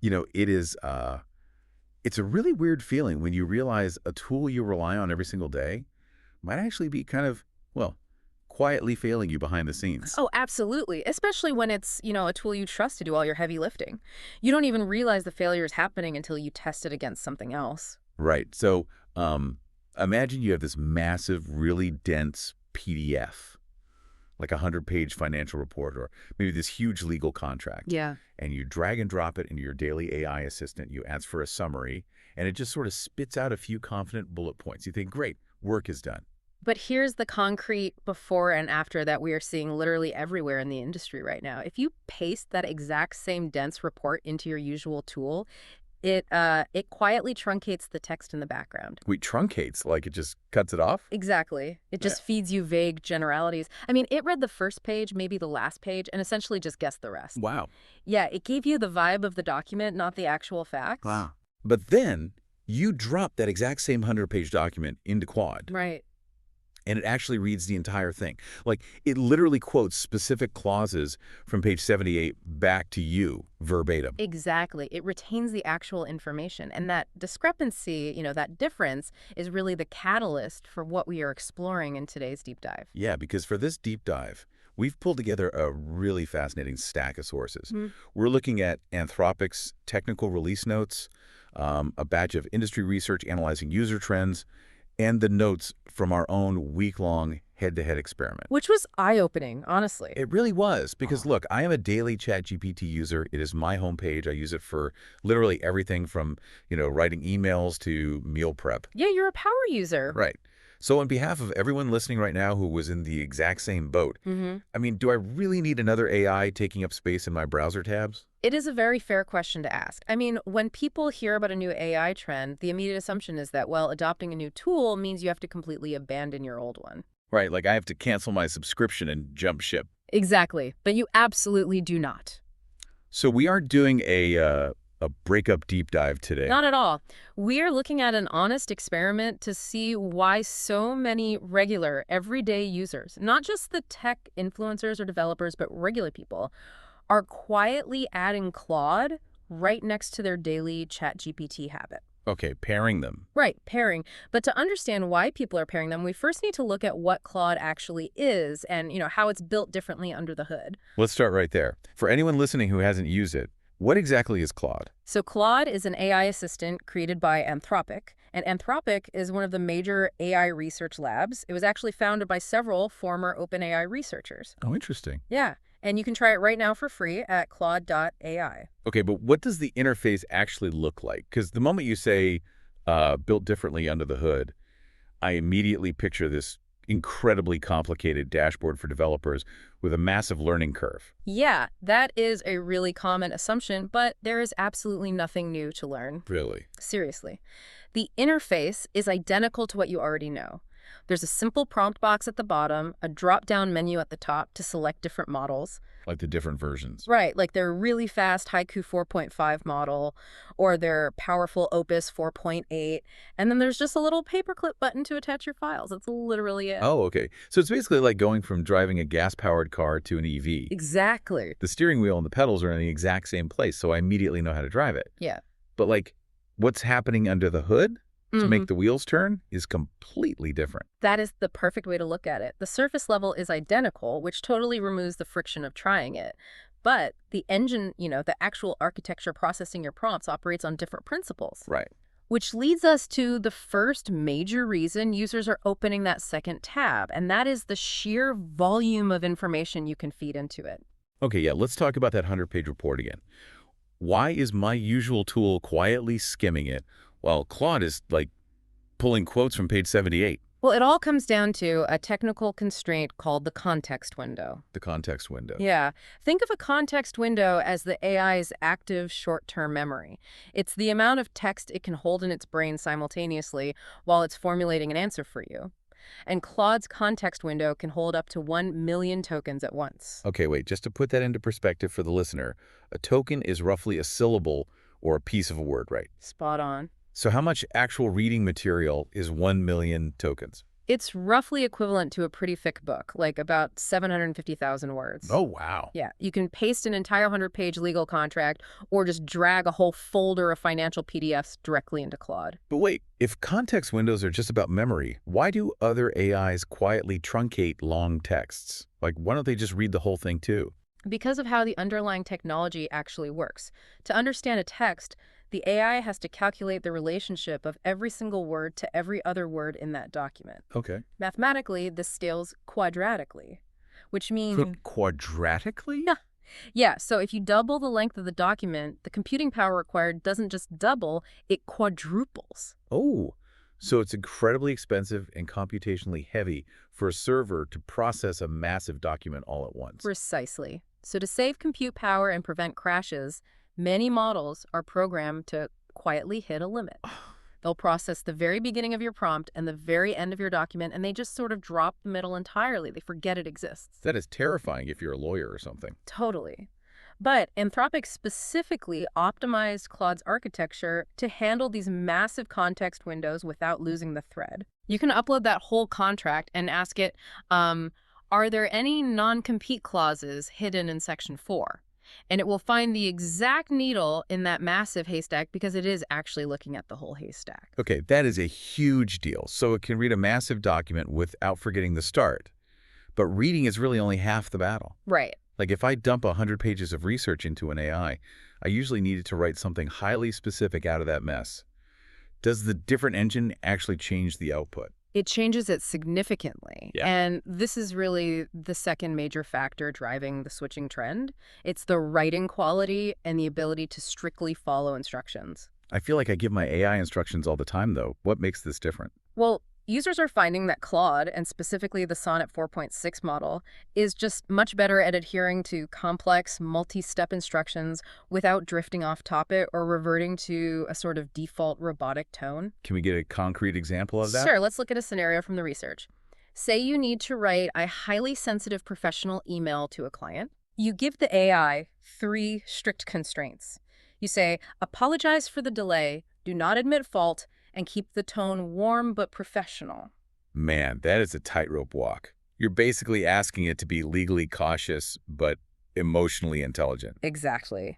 It is, it's a really weird feeling when you realize a tool you rely on every single day might actually be kind of, well, quietly failing you behind the scenes. Oh, absolutely. Especially when it's, a tool you trust to do all your heavy lifting. You don't even realize the failure is happening until you test it against something else. Right. So imagine you have this massive, really dense PDF, like a 100-page financial report or maybe this huge legal contract. Yeah. And you drag and drop it into your daily AI assistant. You ask for a summary, and it just sort of spits out a few confident bullet points. You think, great, work is done. But here's the concrete before and after that we are seeing literally everywhere in the industry right now. If you paste that exact same dense report into your usual tool, it quietly truncates the text in the background. Wait, truncates, like it just cuts it off? Exactly. It Yeah. just feeds you vague generalities. I mean, it read the first page, maybe the last page, and essentially just guessed the rest. Wow. Yeah, it gave you the vibe of the document, not the actual facts. Wow. But then you drop that exact same 100-page document into Claude, Right. and it actually reads the entire thing. Like, it literally quotes specific clauses from page 78 back to you verbatim. Exactly. It retains the actual information. And that discrepancy, that difference is really the catalyst for what we are exploring in today's deep dive. Yeah, because for this deep dive, we've pulled together a really fascinating stack of sources. We're looking at Anthropic's technical release notes, a batch of industry research analyzing user trends, and the notes from our own week-long head-to-head experiment. Which was eye-opening, honestly. It really was, because look, I am a daily ChatGPT user. It is my homepage. I use it for literally everything from, writing emails to meal prep. Yeah, you're a power user. Right. So on behalf of everyone listening right now who was in the exact same boat, I mean, do I really need another AI taking up space in my browser tabs? It is a very fair question to ask. I mean, when people hear about a new AI trend, the immediate assumption is that, well, adopting a new tool means you have to completely abandon your old one. Right, like I have to cancel my subscription and jump ship. Exactly. But you absolutely do not. So we aren't doing a breakup deep dive today. Not at all. We are looking at an honest experiment to see why so many regular, everyday users, not just the tech influencers or developers, but regular people, are quietly adding Claude right next to their daily ChatGPT habit. Okay, pairing them. Right, pairing. But to understand why people are pairing them, we first need to look at what Claude actually is and, how it's built differently under the hood. Let's start right there. For anyone listening who hasn't used it, what exactly is Claude? So Claude is an AI assistant created by Anthropic, and Anthropic is one of the major AI research labs. It was actually founded by several former OpenAI researchers. Oh, interesting. Yeah, and you can try it right now for free at claude.ai. Okay, but what does the interface actually look like? Because the moment you say built differently under the hood, I immediately picture this incredibly complicated dashboard for developers with a massive learning curve. Yeah, that is a really common assumption, but there is absolutely nothing new to learn. Really? Seriously. The interface is identical to what you already know. There's a simple prompt box at the bottom, a drop-down menu at the top to select different models. Like the different versions. Right, like their really fast Haiku 4.5 model or their powerful Opus 4.8. And then there's just a little paperclip button to attach your files. That's literally it. Oh, okay. So it's basically like going from driving a gas-powered car to an EV. Exactly. The steering wheel and the pedals are in the exact same place, so I immediately know how to drive it. Yeah. But like, what's happening under the hood to make the wheels turn is completely different. That is the perfect way to look at it. The surface level is identical, which totally removes the friction of trying it. But the engine, the actual architecture processing your prompts operates on different principles. Right. Which leads us to the first major reason users are opening that second tab, and that is the sheer volume of information you can feed into it. Okay, yeah, let's talk about that 100-page report again. Why is my usual tool quietly skimming it while Claude is, like, pulling quotes from page 78? Well, it all comes down to a technical constraint called the context window. The context window. Yeah. Think of a context window as the AI's active short-term memory. It's the amount of text it can hold in its brain simultaneously while it's formulating an answer for you. And Claude's context window can hold up to 1 million tokens at once. Okay, wait, just to put that into perspective for the listener, a token is roughly a syllable or a piece of a word, right? Spot on. So how much actual reading material is 1 million tokens? It's roughly equivalent to a pretty thick book, like about 750,000 words. Oh, wow. Yeah, you can paste an entire 100-page legal contract or just drag a whole folder of financial PDFs directly into Claude. But wait, if context windows are just about memory, why do other AIs quietly truncate long texts? Like, why don't they just read the whole thing too? Because of how the underlying technology actually works. To understand a text, the AI has to calculate the relationship of every single word to every other word in that document. Okay. Mathematically, this scales quadratically, which means Quadratically? yeah, so if you double the length of the document, the computing power required doesn't just double, it quadruples. Oh, so it's incredibly expensive and computationally heavy for a server to process a massive document all at once. Precisely. So to save compute power and prevent crashes, many models are programmed to quietly hit a limit. They'll process the very beginning of your prompt and the very end of your document, and they just sort of drop the middle entirely. They forget it exists. That is terrifying if you're a lawyer or something. Totally. But Anthropic specifically optimized Claude's architecture to handle these massive context windows without losing the thread. You can upload that whole contract and ask it, are there any non-compete clauses hidden in Section 4? And it will find the exact needle in that massive haystack because it is actually looking at the whole haystack. Okay, that is a huge deal. So it can read a massive document without forgetting the start. But reading is really only half the battle. Right. Like if I dump 100 pages of research into an AI, I usually need it to write something highly specific out of that mess. Does the different engine actually change the output? It changes it significantly. Yeah. And this is really the second major factor driving the switching trend. It's the writing quality and the ability to strictly follow instructions. I feel like I give my AI instructions all the time, though. What makes this different? Well, users are finding that Claude, and specifically the Sonnet 4.6 model, is just much better at adhering to complex, multi-step instructions without drifting off topic or reverting to a sort of default robotic tone. Can we get a concrete example of that? Sure, let's look at a scenario from the research. Say you need to write a highly sensitive professional email to a client. You give the AI 3 strict constraints. You say, apologize for the delay, do not admit fault, and keep the tone warm but professional. Man, that is a tightrope walk. You're basically asking it to be legally cautious, but emotionally intelligent. Exactly.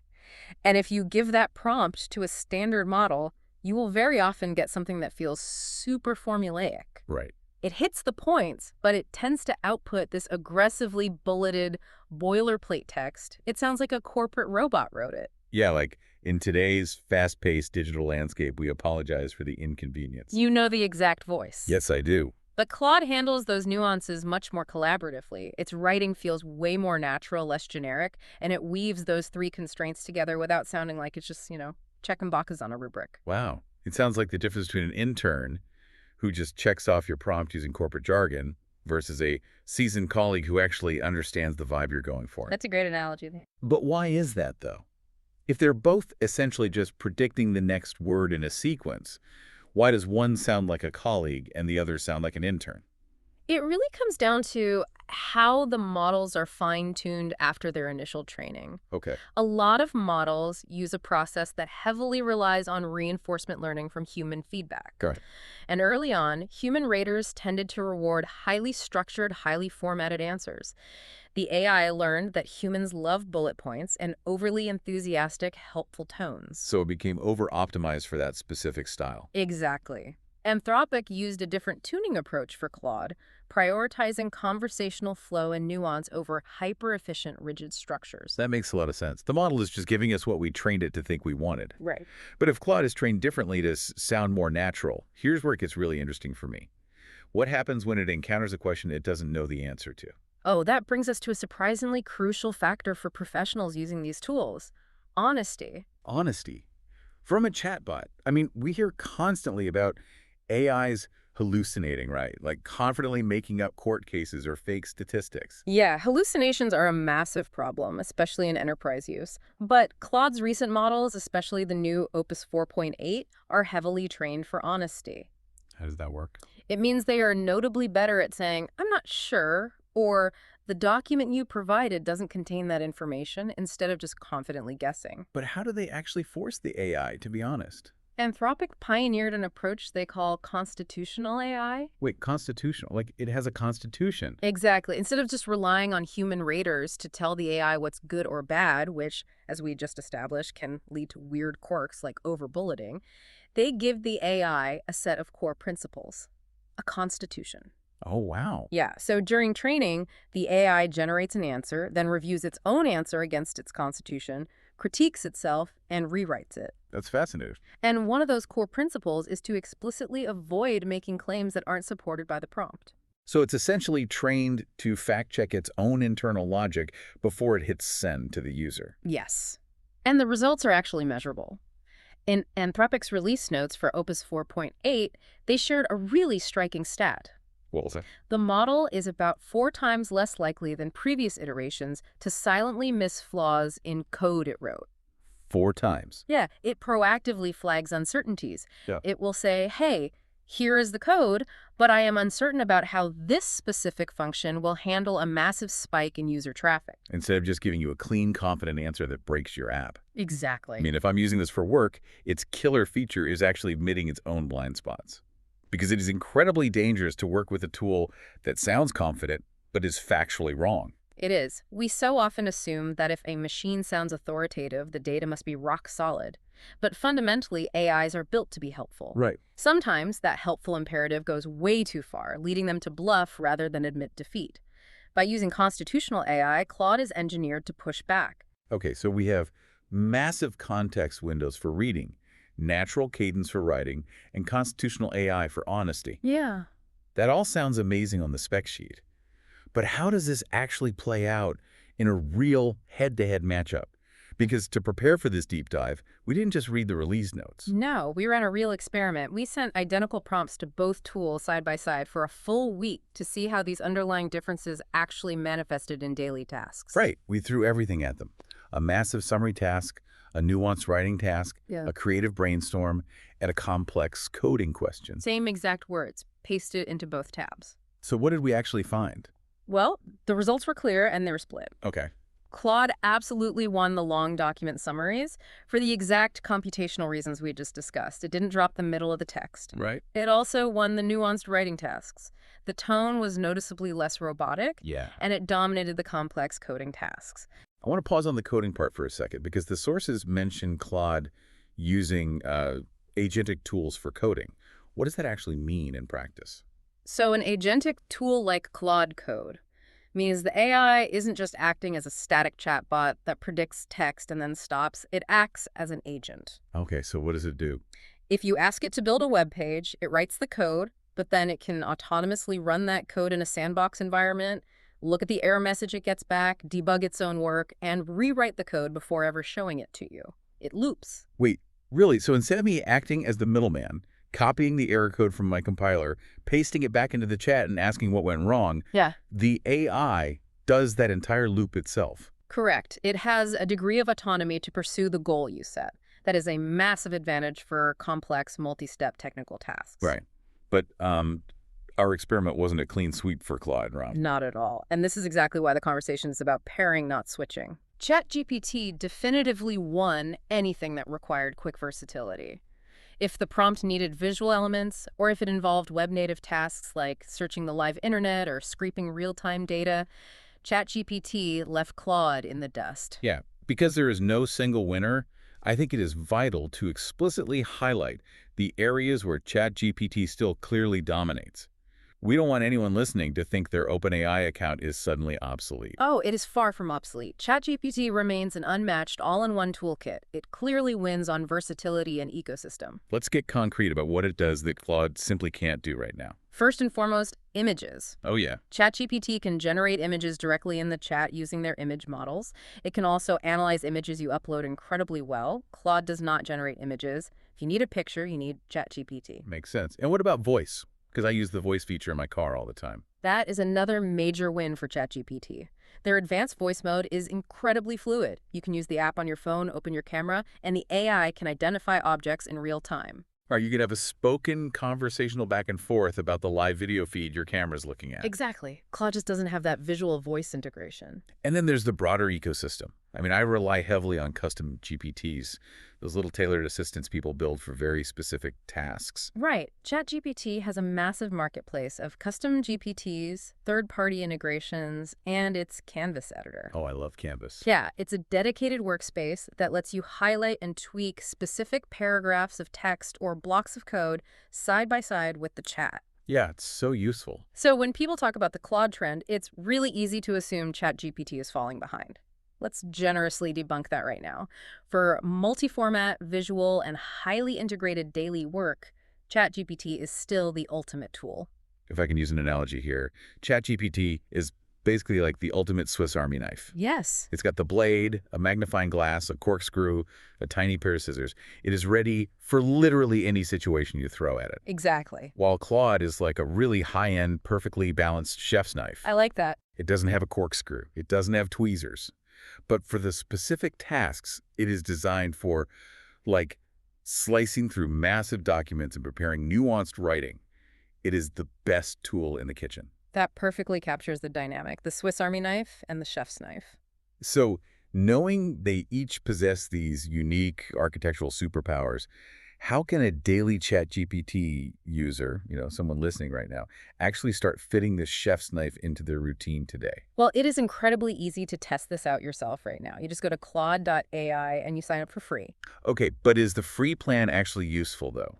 And if you give that prompt to a standard model, you will very often get something that feels super formulaic. Right. It hits the points, but it tends to output this aggressively bulleted boilerplate text. It sounds like a corporate robot wrote it. Yeah, like in today's fast-paced digital landscape, we apologize for the inconvenience. You know the exact voice. Yes, I do. But Claude handles those nuances much more collaboratively. Its writing feels way more natural, less generic, and it weaves those 3 constraints together without sounding like it's just, checking boxes on a rubric. Wow. It sounds like the difference between an intern who just checks off your prompt using corporate jargon versus a seasoned colleague who actually understands the vibe you're going for. That's a great analogy. But why is that, though? If they're both essentially just predicting the next word in a sequence, why does one sound like a colleague and the other sound like an intern? It really comes down to how the models are fine-tuned after their initial training. Okay. A lot of models use a process that heavily relies on reinforcement learning from human feedback. Got it. And early on, human raters tended to reward highly structured, highly formatted answers. The AI learned that humans love bullet points and overly enthusiastic, helpful tones. So it became over-optimized for that specific style. Exactly. Anthropic used a different tuning approach for Claude, prioritizing conversational flow and nuance over hyper-efficient, rigid structures. That makes a lot of sense. The model is just giving us what we trained it to think we wanted. Right. But if Claude is trained differently to sound more natural, here's where it gets really interesting for me. What happens when it encounters a question it doesn't know the answer to? Oh, that brings us to a surprisingly crucial factor for professionals using these tools: honesty. Honesty. From a chatbot. I mean, we hear constantly about AIs hallucinating, right? Like confidently making up court cases or fake statistics. Yeah, hallucinations are a massive problem, especially in enterprise use. But Claude's recent models, especially the new Opus 4.8, are heavily trained for honesty. How does that work? It means they are notably better at saying, I'm not sure, or the document you provided doesn't contain that information, instead of just confidently guessing. But how do they actually force the AI to be honest? Anthropic pioneered an approach they call constitutional AI. Wait, constitutional? Like it has a constitution? Exactly. Instead of just relying on human raters to tell the AI what's good or bad, which, as we just established, can lead to weird quirks like over-bulleting, they give the AI a set of core principles, a constitution. Oh, wow. Yeah, so during training, the AI generates an answer, then reviews its own answer against its constitution, critiques itself, and rewrites it. That's fascinating. And one of those core principles is to explicitly avoid making claims that aren't supported by the prompt. So it's essentially trained to fact-check its own internal logic before it hits send to the user. Yes. And the results are actually measurable. In Anthropic's release notes for Opus 4.8, they shared a really striking stat. What was that? The model is about 4 times less likely than previous iterations to silently miss flaws in code it wrote. 4 times. Yeah, it proactively flags uncertainties. Yeah. It will say, hey, here is the code, but I am uncertain about how this specific function will handle a massive spike in user traffic. Instead of just giving you a clean, confident answer that breaks your app. Exactly. I mean, if I'm using this for work, its killer feature is actually admitting its own blind spots. Because it is incredibly dangerous to work with a tool that sounds confident, but is factually wrong. It is. We so often assume that if a machine sounds authoritative, the data must be rock solid. But fundamentally, AIs are built to be helpful. Right. Sometimes that helpful imperative goes way too far, leading them to bluff rather than admit defeat. By using constitutional AI, Claude is engineered to push back. Okay, so we have massive context windows for reading, natural cadence for writing, and constitutional AI for honesty. Yeah. That all sounds amazing on the spec sheet. But how does this actually play out in a real head-to-head matchup? Because to prepare for this deep dive, we didn't just read the release notes. No, we ran a real experiment. We sent identical prompts to both tools side by side for a full week to see how these underlying differences actually manifested in daily tasks. Right. We threw everything at them. A massive summary task, a nuanced writing task, Yeah. a creative brainstorm, and a complex coding question. Same exact words, pasted into both tabs. So what did we actually find? Well, the results were clear and they were split. Okay. Claude absolutely won the long document summaries for the exact computational reasons we just discussed. It didn't drop the middle of the text. Right. It also won the nuanced writing tasks. The tone was noticeably less robotic, Yeah. and it dominated the complex coding tasks. I want to pause on the coding part for a second because the sources mention Claude using agentic tools for coding. What does that actually mean in practice? So an agentic tool like Claude Code means the AI isn't just acting as a static chatbot that predicts text and then stops. It acts as an agent. Okay, so what does it do? If you ask it to build a web page, it writes the code, but then it can autonomously run that code in a sandbox environment, look at the error message it gets back, debug its own work, and rewrite the code before ever showing it to you. It loops. Wait, really? So instead of me acting as the middleman, copying the error code from my compiler, pasting it back into the chat and asking what went wrong, Yeah. the AI does that entire loop itself. Correct. It has a degree of autonomy to pursue the goal you set. That is a massive advantage for complex, multi-step technical tasks. Right. But our experiment wasn't a clean sweep for Claude, Ron. Not at all. And this is exactly why the conversation is about pairing, not switching. ChatGPT definitively won anything that required quick versatility. If the prompt needed visual elements, or if it involved web-native tasks like searching the live internet or scraping real-time data, ChatGPT left Claude in the dust. Yeah, because there is no single winner, I think it is vital to explicitly highlight the areas where ChatGPT still clearly dominates. We don't want anyone listening to think their OpenAI account is suddenly obsolete. Oh, it is far from obsolete. ChatGPT remains an unmatched all-in-one toolkit. It clearly wins on versatility and ecosystem. Let's get concrete about what it does that Claude simply can't do right now. First and foremost, images. Oh, yeah. ChatGPT can generate images directly in the chat using their image models. It can also analyze images you upload incredibly well. Claude does not generate images. If you need a picture, you need ChatGPT. Makes sense. And what about voice? Because I use the voice feature in my car all the time. That is another major win for ChatGPT. Their advanced voice mode is incredibly fluid. You can use the app on your phone, open your camera, and the AI can identify objects in real time. Or you could have a spoken conversational back and forth about the live video feed your camera's looking at. Exactly. Claude just doesn't have that visual voice integration. And then there's the broader ecosystem. I mean, I rely heavily on custom GPTs, those little tailored assistants people build for very specific tasks. Right. ChatGPT has a massive marketplace of custom GPTs, third-party integrations, and its Canvas editor. Oh, I love Canvas. Yeah, it's a dedicated workspace that lets you highlight and tweak specific paragraphs of text or blocks of code side by side with the chat. Yeah, it's so useful. So when people talk about the Claude trend, it's really easy to assume ChatGPT is falling behind. Let's generously debunk that right now. For multi-format, visual, and highly integrated daily work, ChatGPT is still the ultimate tool. If I can use an analogy here, ChatGPT is basically like the ultimate Swiss Army knife. Yes. It's got the blade, a magnifying glass, a corkscrew, a tiny pair of scissors. It is ready for literally any situation you throw at it. Exactly. While Claude is like a really high-end, perfectly balanced chef's knife. I like that. It doesn't have a corkscrew. It doesn't have tweezers. But for the specific tasks it is designed for, like slicing through massive documents and preparing nuanced writing, it is the best tool in the kitchen. That perfectly captures the dynamic, the Swiss Army knife and the chef's knife. So knowing they each possess these unique architectural superpowers, how can a daily ChatGPT user, someone listening right now, actually start fitting this chef's knife into their routine today? Well, it is incredibly easy to test this out yourself right now. You just go to claude.ai and you sign up for free. Okay, but is the free plan actually useful, though?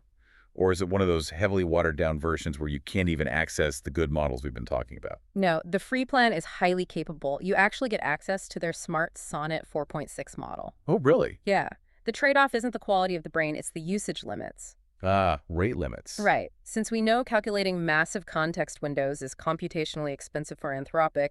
Or is it one of those heavily watered-down versions where you can't even access the good models we've been talking about? No, the free plan is highly capable. You actually get access to their smart Sonnet 4.6 model. Oh, really? Yeah. The trade-off isn't the quality of the brain, it's the usage limits. Ah, rate limits. Right. Since we know calculating massive context windows is computationally expensive for Anthropic,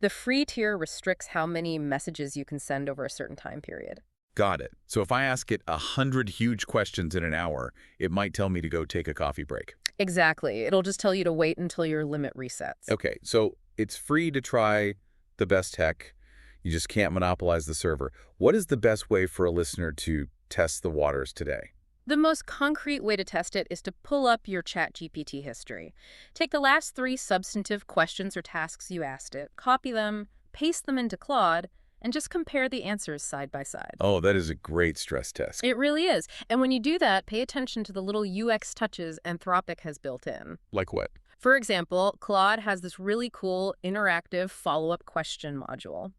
the free tier restricts how many messages you can send over a certain time period. Got it. So if I ask it 100 huge questions in an hour, it might tell me to go take a coffee break. Exactly. It'll just tell you to wait until your limit resets. Okay, so it's free to try the best tech. You just can't monopolize the server. What is the best way for a listener to test the waters today? The most concrete way to test it is to pull up your ChatGPT history. Take the last 3 substantive questions or tasks you asked it, copy them, paste them into Claude, and just compare the answers side by side. Oh, that is a great stress test. It really is. And when you do that, pay attention to the little UX touches Anthropic has built in. Like what? For example, Claude has this really cool interactive follow-up question module.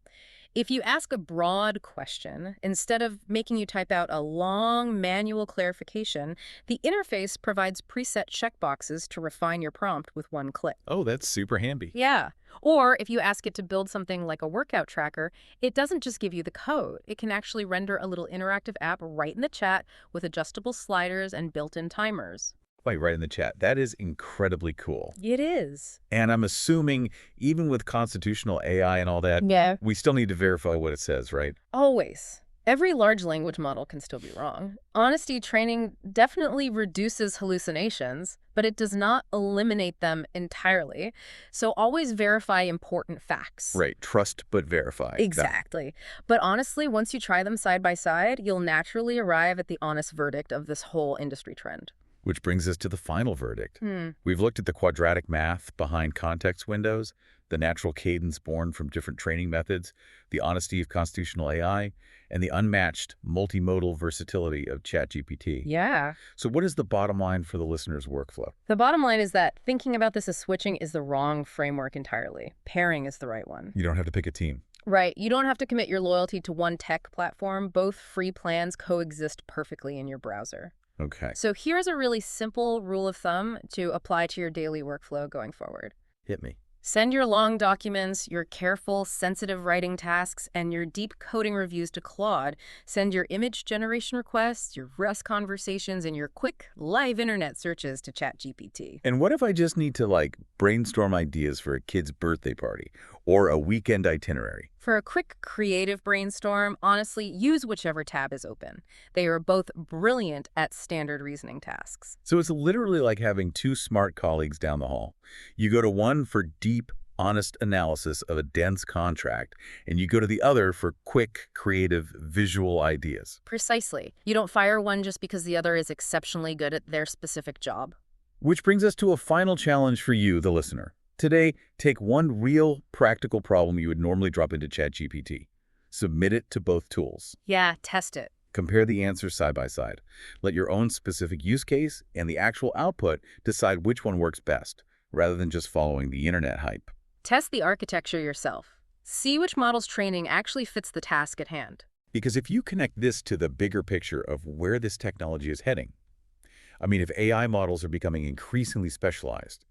If you ask a broad question, instead of making you type out a long manual clarification, the interface provides preset checkboxes to refine your prompt with one click. Oh, that's super handy. Yeah. Or if you ask it to build something like a workout tracker, it doesn't just give you the code. It can actually render a little interactive app right in the chat with adjustable sliders and built-in timers. Wait, right in the chat. That is incredibly cool. It is. And I'm assuming even with constitutional AI and all that, Yeah. we still need to verify what it says, right? Always. Every large language model can still be wrong. Honesty training definitely reduces hallucinations, but it does not eliminate them entirely. So always verify important facts. Right. Trust but verify. Exactly. But honestly, once you try them side by side, you'll naturally arrive at the honest verdict of this whole industry trend. Which brings us to the final verdict. We've looked at the quadratic math behind context windows, the natural cadence born from different training methods, the honesty of constitutional AI, and the unmatched multimodal versatility of ChatGPT. Yeah. So what is the bottom line for the listener's workflow? The bottom line is that thinking about this as switching is the wrong framework entirely. Pairing is the right one. You don't have to pick a team. Right. You don't have to commit your loyalty to one tech platform. Both free plans coexist perfectly in your browser. Okay. So here's a really simple rule of thumb to apply to your daily workflow going forward. Hit me. Send your long documents, your careful, sensitive writing tasks, and your deep coding reviews to Claude. Send your image generation requests, your Rust conversations, and your quick live internet searches to ChatGPT. And what if I just need to, brainstorm ideas for a kid's birthday party or a weekend itinerary? For a quick creative brainstorm, honestly, use whichever tab is open. They are both brilliant at standard reasoning tasks. So it's literally like having 2 smart colleagues down the hall. You go to one for deep, honest analysis of a dense contract, and you go to the other for quick, creative, visual ideas. Precisely. You don't fire one just because the other is exceptionally good at their specific job. Which brings us to a final challenge for you, the listener. Today, take one real, practical problem you would normally drop into ChatGPT. Submit it to both tools. Yeah, test it. Compare the answers side by side. Let your own specific use case and the actual output decide which one works best, rather than just following the internet hype. Test the architecture yourself. See which model's training actually fits the task at hand. Because if you connect this to the bigger picture of where this technology is heading, if AI models are becoming increasingly specialized,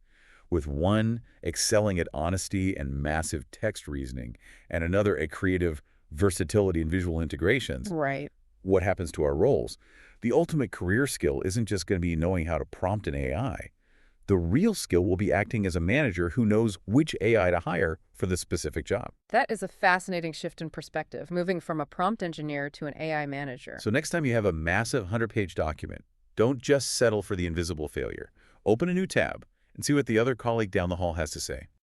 with one excelling at honesty and massive text reasoning, and another at creative versatility and visual integrations, Right. what happens to our roles? The ultimate career skill isn't just going to be knowing how to prompt an AI. The real skill will be acting as a manager who knows which AI to hire for the specific job. That is a fascinating shift in perspective, moving from a prompt engineer to an AI manager. So next time you have a massive 100-page document, don't just settle for the invisible failure. Open a new tab and see what the other colleague down the hall has to say.